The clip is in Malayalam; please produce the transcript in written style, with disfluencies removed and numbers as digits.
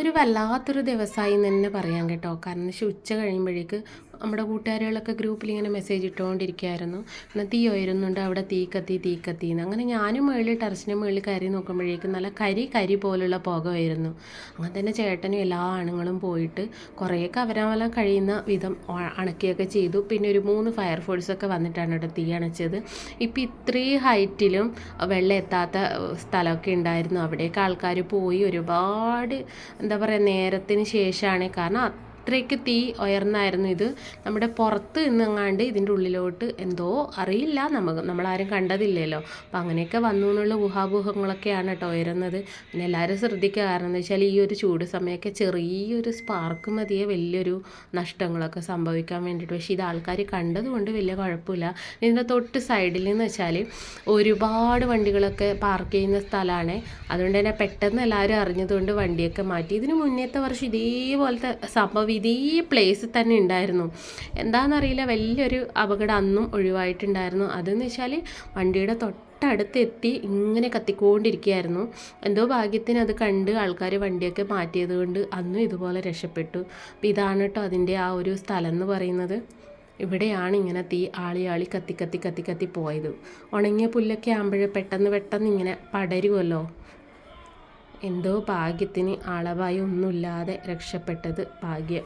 ഒരു വല്ലാത്തൊരു ദിവസമായി എന്ന് തന്നെ പറയാം കേട്ടോ. കാരണം ഉച്ച കഴിയുമ്പോഴേക്ക് നമ്മുടെ കൂട്ടുകാരികളൊക്കെ ഗ്രൂപ്പിൽ ഇങ്ങനെ മെസ്സേജ് ഇട്ടുകൊണ്ടിരിക്കുകയായിരുന്നു. എന്നാൽ തീ ഉയരുന്നുണ്ട്, അവിടെ തീ കത്തി തീ കത്തിന്ന്. അങ്ങനെ ഞാനും മുകളിൽ ടെറസിൻ്റെ മുകളിൽ കയറി നോക്കുമ്പോഴേക്കും നല്ല കരി പോലുള്ള പുക വരുന്നു. അങ്ങനെ തന്നെ ചേട്ടനും എല്ലാ ആണുങ്ങളും പോയിട്ട് കുറേയൊക്കെ അവരവെല്ലാം കഴിയുന്ന വിധം അണക്കുകയൊക്കെ ചെയ്തു. പിന്നെ ഒരു 3 ഫയർഫോഴ്സൊക്കെ വന്നിട്ടാണ് ഇവിടെ തീ അണച്ചത്. ഇപ്പം ഇത്രയും ഹൈറ്റിലും വെള്ളം എത്താത്ത സ്ഥലമൊക്കെ ഉണ്ടായിരുന്നു. അവിടേക്ക് ആൾക്കാർ പോയി ഒരുപാട് എന്താ പറയുക നേരത്തിന് ശേഷമാണ്. കാരണം അത്രയ്ക്ക് തീ ഉയർന്നായിരുന്നു. ഇത് നമ്മുടെ പുറത്ത് നിന്നെങ്ങാണ്ട് ഇതിൻ്റെ ഉള്ളിലോട്ട് എന്തോ അറിയില്ല, നമ്മളാരും കണ്ടതില്ലല്ലോ. അപ്പം അങ്ങനെയൊക്കെ വന്നു എന്നുള്ള ഊഹാപോഹങ്ങളൊക്കെയാണ് കേട്ടോ ഉയരുന്നത്. പിന്നെ എല്ലാവരും ശ്രദ്ധിക്കുക. കാരണം എന്താ വെച്ചാൽ ഈ ഒരു ചൂട് സമയമൊക്കെ ചെറിയൊരു സ്പാർക്ക് മതിയെ വലിയൊരു നഷ്ടങ്ങളൊക്കെ സംഭവിക്കാൻ വേണ്ടിയിട്ട്. പക്ഷേ ഇത് ആൾക്കാർ കണ്ടതുകൊണ്ട് വലിയ കുഴപ്പമില്ല. ഇതിൻ്റെ തൊട്ട് സൈഡിൽ എന്ന് വെച്ചാൽ ഒരുപാട് വണ്ടികളൊക്കെ പാർക്ക് ചെയ്യുന്ന സ്ഥലമാണ്. അതുകൊണ്ട് തന്നെ പെട്ടെന്ന് എല്ലാവരും അറിഞ്ഞതുകൊണ്ട് വണ്ടിയൊക്കെ മാറ്റി. ഇതിന് മുന്നേത്തെ വർഷം ഇതേപോലത്തെ സംഭവം ഇതേ പ്ലേസിൽ തന്നെ ഉണ്ടായിരുന്നു. എന്താണെന്നറിയില്ല, വലിയൊരു അപകടം അന്നും ഒഴിവായിട്ടുണ്ടായിരുന്നു. അതെന്ന് വെച്ചാൽ വണ്ടിയുടെ തൊട്ടടുത്തെത്തി ഇങ്ങനെ കത്തിക്കൊണ്ടിരിക്കുകയായിരുന്നു. എന്തോ ഭാഗ്യത്തിന് അത് കണ്ട് ആൾക്കാർ വണ്ടിയൊക്കെ മാറ്റിയത് കൊണ്ട് അന്നും ഇതുപോലെ രക്ഷപ്പെട്ടു. അപ്പോൾ ഇതാണ് കേട്ടോ അതിൻ്റെ ആ ഒരു സ്ഥലം എന്ന് പറയുന്നത്. ഇവിടെയാണ് ഇങ്ങനെ തീ ആളി കത്തി പോയത്. ഉണങ്ങിയ പുല്ലൊക്കെ ആകുമ്പോഴേ പെട്ടെന്ന് ഇങ്ങനെ പടരുമല്ലോ. എന്തോ ഭാഗ്യത്തിന് ആളപായം ഒന്നുമില്ലാതെ രക്ഷപ്പെട്ടത് ഭാഗ്യം.